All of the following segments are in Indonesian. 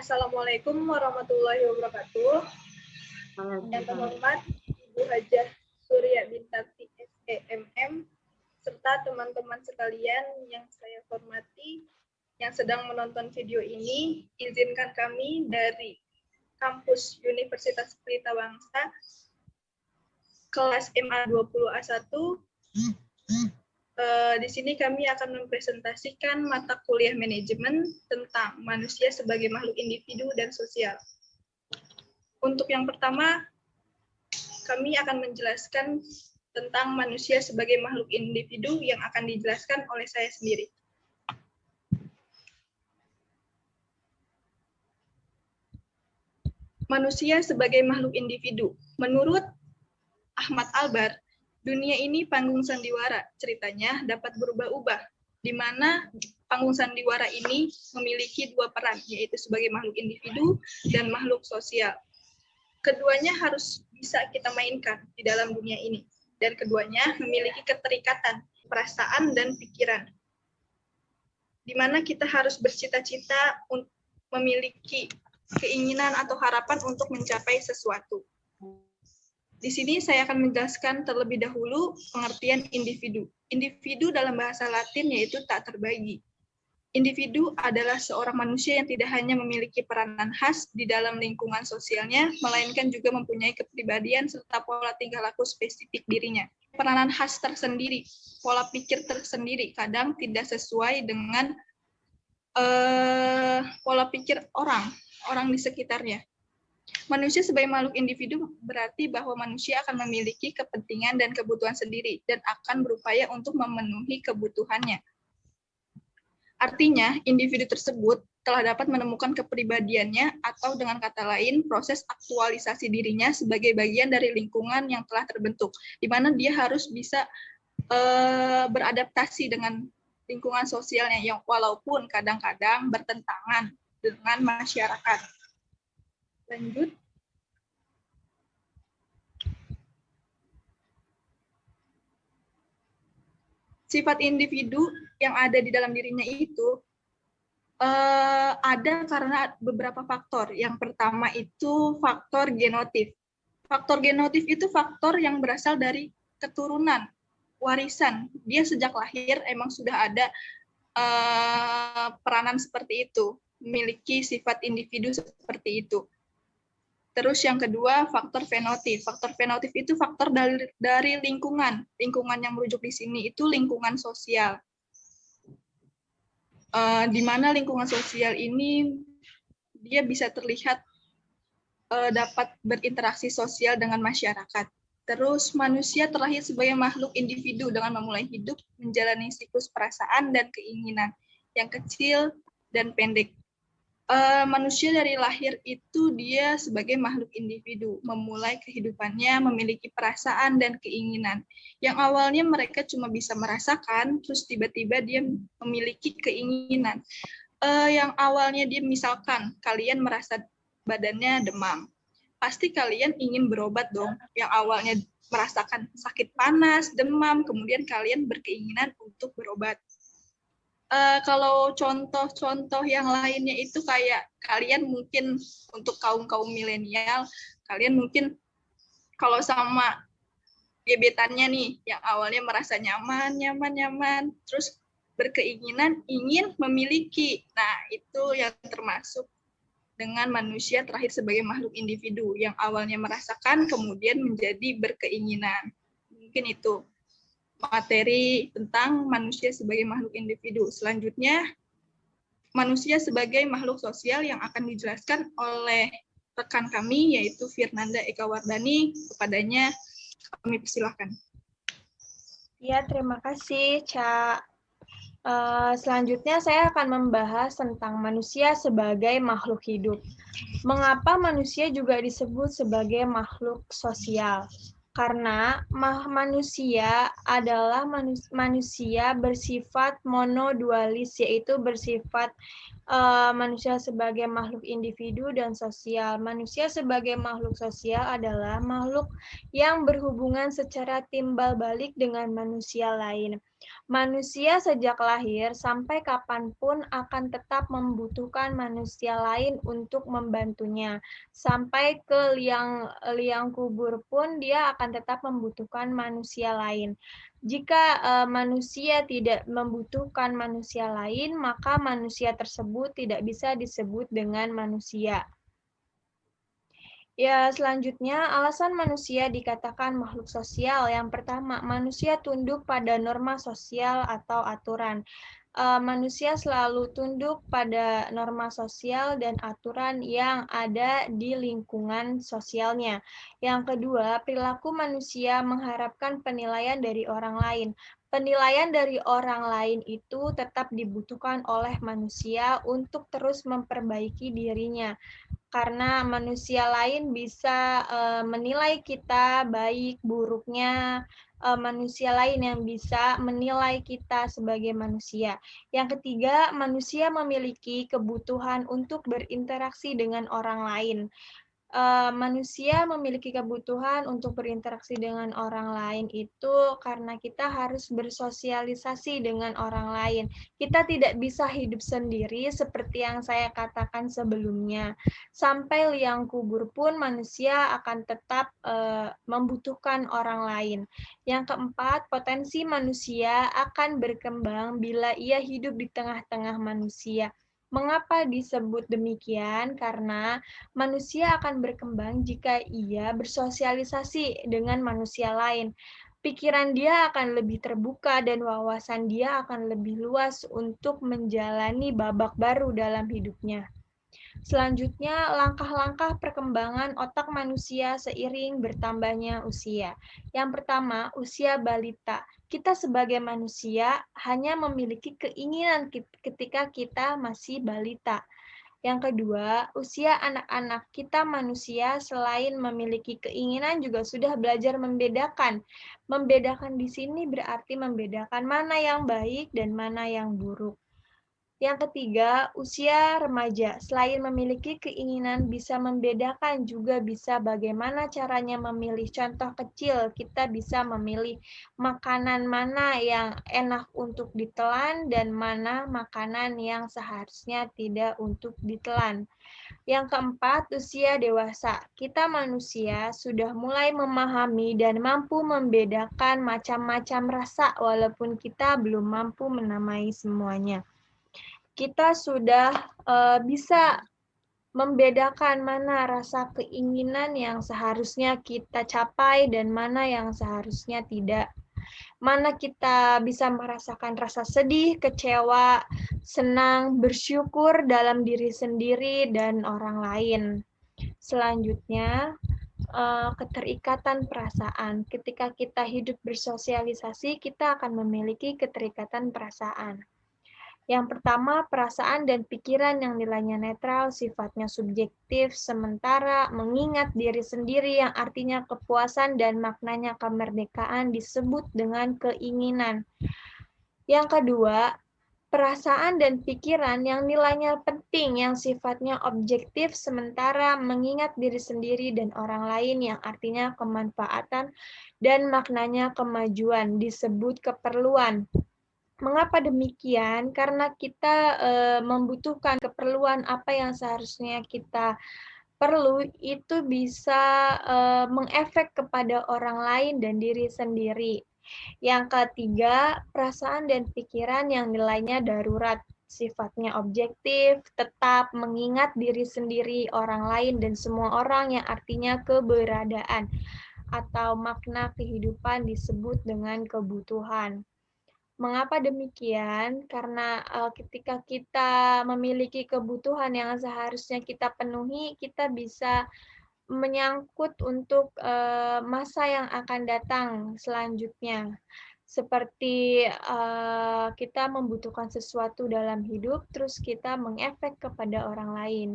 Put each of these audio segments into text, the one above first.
Assalamualaikum warahmatullahi wabarakatuh. Yang terhormat Ibu Hajah Surya Bintati SEMM, serta teman-teman sekalian yang saya hormati yang sedang menonton video ini, izinkan kami dari kampus Universitas Pelita Bangsa, kelas MA 20A1. Di sini kami akan mempresentasikan mata kuliah manajemen tentang manusia sebagai makhluk individu dan sosial. Untuk yang pertama, kami akan menjelaskan tentang manusia sebagai makhluk individu yang akan dijelaskan oleh saya sendiri. Manusia sebagai makhluk individu. Menurut Ahmad Albar, dunia ini panggung sandiwara, ceritanya dapat berubah-ubah, di mana panggung sandiwara ini memiliki dua peran, yaitu sebagai makhluk individu dan makhluk sosial. Keduanya harus bisa kita mainkan di dalam dunia ini, dan keduanya memiliki keterikatan, perasaan, dan pikiran, di mana kita harus bercita-cita untuk memiliki keinginan atau harapan untuk mencapai sesuatu. Di sini saya akan menjelaskan terlebih dahulu pengertian individu. Individu dalam bahasa Latin yaitu tak terbagi. Individu adalah seorang manusia yang tidak hanya memiliki peranan khas di dalam lingkungan sosialnya, melainkan juga mempunyai kepribadian serta pola tingkah laku spesifik dirinya. Peranan khas tersendiri, pola pikir tersendiri, kadang tidak sesuai dengan pola pikir orang di sekitarnya. Manusia sebagai makhluk individu berarti bahwa manusia akan memiliki kepentingan dan kebutuhan sendiri dan akan berupaya untuk memenuhi kebutuhannya. Artinya, individu tersebut telah dapat menemukan kepribadiannya atau dengan kata lain, proses aktualisasi dirinya sebagai bagian dari lingkungan yang telah terbentuk, di mana dia harus bisa beradaptasi dengan lingkungan sosialnya yang walaupun kadang-kadang bertentangan dengan masyarakat. Lanjut. Sifat individu yang ada di dalam dirinya itu ada karena beberapa faktor. Yang pertama itu faktor genotif. Faktor genotif itu faktor yang berasal dari keturunan, warisan. Dia sejak lahir emang sudah ada peranan seperti itu, memiliki sifat individu seperti itu. Terus yang kedua, faktor fenotip. Faktor fenotip itu faktor dari lingkungan. Lingkungan yang merujuk di sini itu lingkungan sosial. Di mana lingkungan sosial ini dia bisa terlihat dapat berinteraksi sosial dengan masyarakat. Terus manusia terlahir sebagai makhluk individu dengan memulai hidup menjalani siklus perasaan dan keinginan yang kecil dan pendek. Manusia dari lahir itu dia sebagai makhluk individu, memulai kehidupannya memiliki perasaan dan keinginan. Yang awalnya mereka cuma bisa merasakan, terus tiba-tiba dia memiliki keinginan. Yang awalnya dia misalkan kalian merasa badannya demam, pasti kalian ingin berobat dong. Yang awalnya merasakan sakit panas, demam, kemudian kalian berkeinginan untuk berobat. Kalau contoh-contoh yang lainnya itu kayak kalian mungkin untuk kaum milenial, kalian mungkin kalau sama gebetannya nih, yang awalnya merasa nyaman, terus berkeinginan ingin memiliki. Nah, itu yang termasuk dengan manusia terakhir sebagai makhluk individu, yang awalnya merasakan, kemudian menjadi berkeinginan. Mungkin itu materi tentang manusia sebagai makhluk individu. Selanjutnya, manusia sebagai makhluk sosial yang akan dijelaskan oleh rekan kami, yaitu Firnanda Eka Wardani. Kepadanya kami persilahkan. Ya, terima kasih, Ca. Selanjutnya saya akan membahas tentang manusia sebagai makhluk hidup. Mengapa manusia juga disebut sebagai makhluk sosial? Karena manusia adalah manusia bersifat monodualis, yaitu bersifat manusia sebagai makhluk individu dan sosial. Manusia sebagai makhluk sosial adalah makhluk yang berhubungan secara timbal balik dengan manusia lain. Manusia sejak lahir sampai kapanpun akan tetap membutuhkan manusia lain untuk membantunya. Sampai ke liang kubur pun dia akan tetap membutuhkan manusia lain. Jika manusia tidak membutuhkan manusia lain, maka manusia tersebut tidak bisa disebut dengan manusia. Ya, selanjutnya alasan manusia dikatakan makhluk sosial. Yang pertama, manusia tunduk pada norma sosial atau aturan. Manusia selalu tunduk pada norma sosial dan aturan yang ada di lingkungan sosialnya. Yang kedua, perilaku manusia mengharapkan penilaian dari orang lain. Penilaian dari orang lain itu tetap dibutuhkan oleh manusia untuk terus memperbaiki dirinya. Karena manusia lain bisa menilai kita baik buruknya, manusia lain yang bisa menilai kita sebagai manusia. Yang ketiga, manusia memiliki kebutuhan untuk berinteraksi dengan orang lain. Manusia memiliki kebutuhan untuk berinteraksi dengan orang lain itu karena kita harus bersosialisasi dengan orang lain. Kita tidak bisa hidup sendiri seperti yang saya katakan sebelumnya. Sampai liang kubur pun manusia akan tetap membutuhkan orang lain. Yang keempat, potensi manusia akan berkembang bila ia hidup di tengah-tengah manusia. Mengapa disebut demikian? Karena manusia akan berkembang jika ia bersosialisasi dengan manusia lain. Pikiran dia akan lebih terbuka dan wawasan dia akan lebih luas untuk menjalani babak baru dalam hidupnya. Selanjutnya, langkah-langkah perkembangan otak manusia seiring bertambahnya usia. Yang pertama, usia balita. Kita sebagai manusia hanya memiliki keinginan ketika kita masih balita. Yang kedua, usia anak-anak. Kita manusia selain memiliki keinginan juga sudah belajar membedakan. Membedakan di sini berarti membedakan mana yang baik dan mana yang buruk. Yang ketiga, usia remaja. Selain memiliki keinginan bisa membedakan, juga bisa bagaimana caranya memilih. Contoh kecil, kita bisa memilih makanan mana yang enak untuk ditelan dan mana makanan yang seharusnya tidak untuk ditelan. Yang keempat, usia dewasa. Kita manusia sudah mulai memahami dan mampu membedakan macam-macam rasa walaupun kita belum mampu menamai semuanya. Kita sudah bisa membedakan mana rasa keinginan yang seharusnya kita capai dan mana yang seharusnya tidak. Mana kita bisa merasakan rasa sedih, kecewa, senang, bersyukur dalam diri sendiri dan orang lain. Selanjutnya, keterikatan perasaan. Ketika kita hidup bersosialisasi, kita akan memiliki keterikatan perasaan. Yang pertama, perasaan dan pikiran yang nilainya netral, sifatnya subjektif, sementara mengingat diri sendiri yang artinya kepuasan dan maknanya kemerdekaan disebut dengan keinginan. Yang kedua, perasaan dan pikiran yang nilainya penting, yang sifatnya objektif, sementara mengingat diri sendiri dan orang lain yang artinya kemanfaatan dan maknanya kemajuan disebut keperluan. Mengapa demikian? Karena kita membutuhkan keperluan apa yang seharusnya kita perlu itu bisa mengefek kepada orang lain dan diri sendiri. Yang ketiga, perasaan dan pikiran yang nilainya darurat, sifatnya objektif, tetap mengingat diri sendiri, orang lain, dan semua orang yang artinya keberadaan atau makna kehidupan disebut dengan kebutuhan. Mengapa demikian? Karena ketika kita memiliki kebutuhan yang seharusnya kita penuhi, kita bisa menyangkut untuk masa yang akan datang selanjutnya. Seperti kita membutuhkan sesuatu dalam hidup, terus kita mengefek kepada orang lain.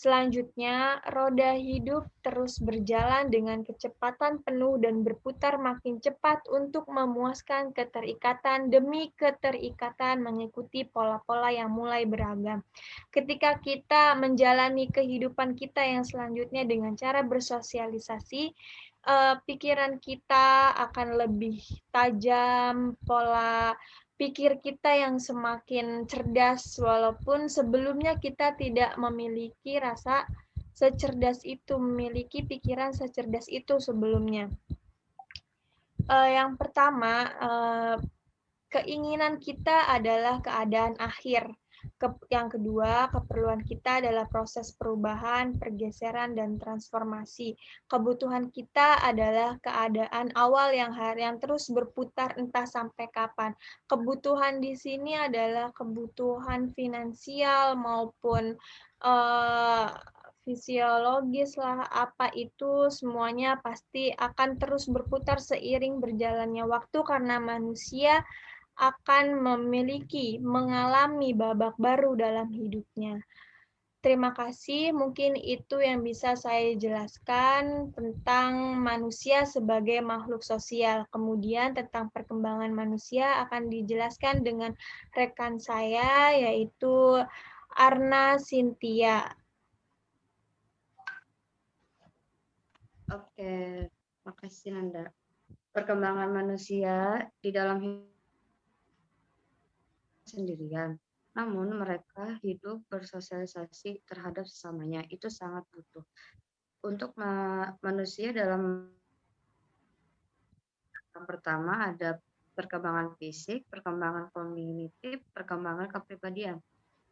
Selanjutnya, roda hidup terus berjalan dengan kecepatan penuh dan berputar makin cepat untuk memuaskan keterikatan demi keterikatan mengikuti pola-pola yang mulai beragam. Ketika kita menjalani kehidupan kita yang selanjutnya dengan cara bersosialisasi, pikiran kita akan lebih tajam, pola pikir kita yang semakin cerdas, walaupun sebelumnya kita tidak memiliki rasa secerdas itu, memiliki pikiran secerdas itu sebelumnya. Yang pertama, keinginan kita adalah keadaan akhir. Yang kedua, keperluan kita adalah proses perubahan, pergeseran, dan transformasi. Kebutuhan kita adalah keadaan awal yang terus berputar entah sampai kapan. Kebutuhan di sini adalah kebutuhan finansial maupun fisiologis lah, apa itu semuanya pasti akan terus berputar seiring berjalannya waktu karena manusia akan mengalami babak baru dalam hidupnya. Terima kasih, mungkin itu yang bisa saya jelaskan tentang manusia sebagai makhluk sosial. Kemudian tentang perkembangan manusia akan dijelaskan dengan rekan saya, yaitu Arna Cynthia. Oke, makasih Nanda. Perkembangan manusia di dalam hidup sendirian, namun mereka hidup bersosialisasi terhadap sesamanya. Itu sangat butuh. Untuk manusia dalam yang pertama ada perkembangan fisik, perkembangan kognitif, perkembangan kepribadian.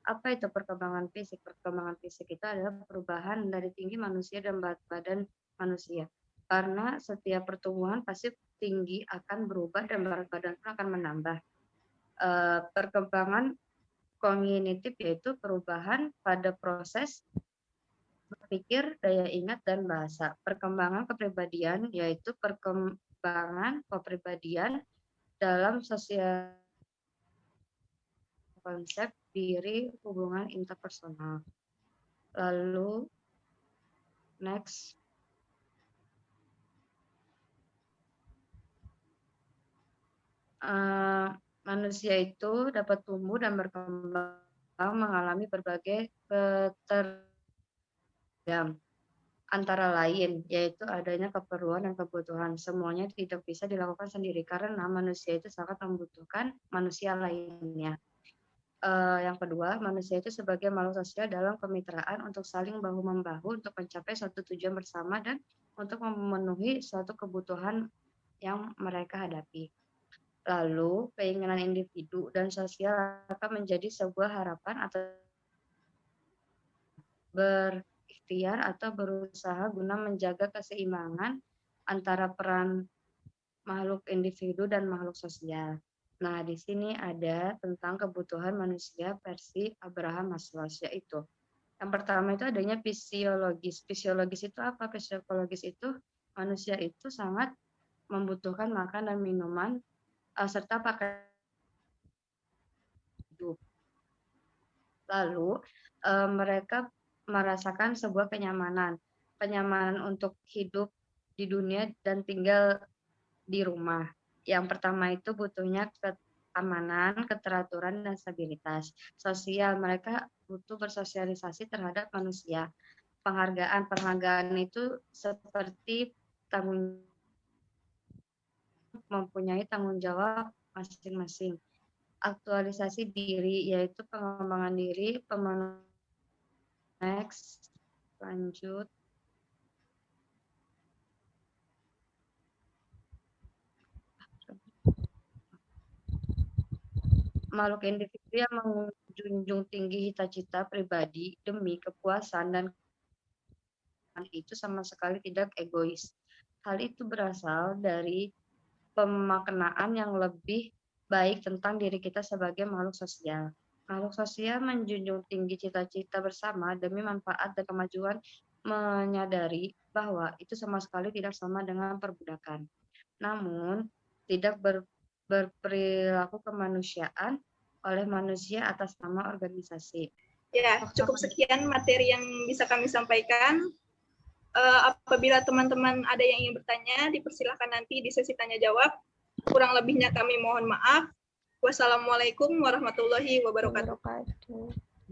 Apa itu perkembangan fisik? Perkembangan fisik itu adalah perubahan dari tinggi manusia dan berat badan manusia. Karena setiap pertumbuhan pasti tinggi akan berubah dan berat badan pun akan menambah. Perkembangan kognitif yaitu perubahan pada proses berpikir, daya ingat, dan bahasa. Perkembangan kepribadian yaitu perkembangan kepribadian dalam sosial konsep diri, hubungan interpersonal. Lalu next, manusia itu dapat tumbuh dan berkembang mengalami berbagai ketergantungan antara lain yaitu adanya keperluan dan kebutuhan. Semuanya tidak bisa dilakukan sendiri karena manusia itu sangat membutuhkan manusia lainnya. Yang kedua, manusia itu sebagai makhluk sosial dalam kemitraan untuk saling bahu-membahu untuk mencapai suatu tujuan bersama dan untuk memenuhi suatu kebutuhan yang mereka hadapi. Lalu, keinginan individu dan sosial akan menjadi sebuah harapan atau berikhtiar atau berusaha guna menjaga keseimbangan antara peran makhluk individu dan makhluk sosial. Nah, di sini ada tentang kebutuhan manusia versi Abraham Maslow, yaitu yang pertama itu adanya fisiologis. Fisiologis itu apa? Fisiologis itu manusia itu sangat membutuhkan makan dan minuman serta pakaian hidup. Lalu mereka merasakan sebuah kenyamanan untuk hidup di dunia dan tinggal di rumah. Yang pertama itu butuhnya keamanan, keteraturan, dan stabilitas. Sosial, mereka butuh bersosialisasi terhadap manusia. Penghargaan itu seperti mempunyai tanggung jawab masing-masing. Aktualisasi diri, yaitu pengembangan diri, next, lanjut. Makhluk individu yang menjunjung tinggi cita-cita pribadi demi kepuasan dan itu sama sekali tidak egois. Hal itu berasal dari pemaknaan yang lebih baik tentang diri kita sebagai makhluk sosial. Makhluk sosial menjunjung tinggi cita-cita bersama demi manfaat dan kemajuan, menyadari bahwa itu sama sekali tidak sama dengan perbudakan. Namun, tidak berperilaku kemanusiaan oleh manusia atas nama organisasi. Ya, cukup sekian materi yang bisa kami sampaikan. Apabila teman-teman ada yang ingin bertanya, dipersilakan nanti di sesi tanya jawab. Kurang lebihnya kami mohon maaf. Wassalamualaikum warahmatullahi wabarakatuh.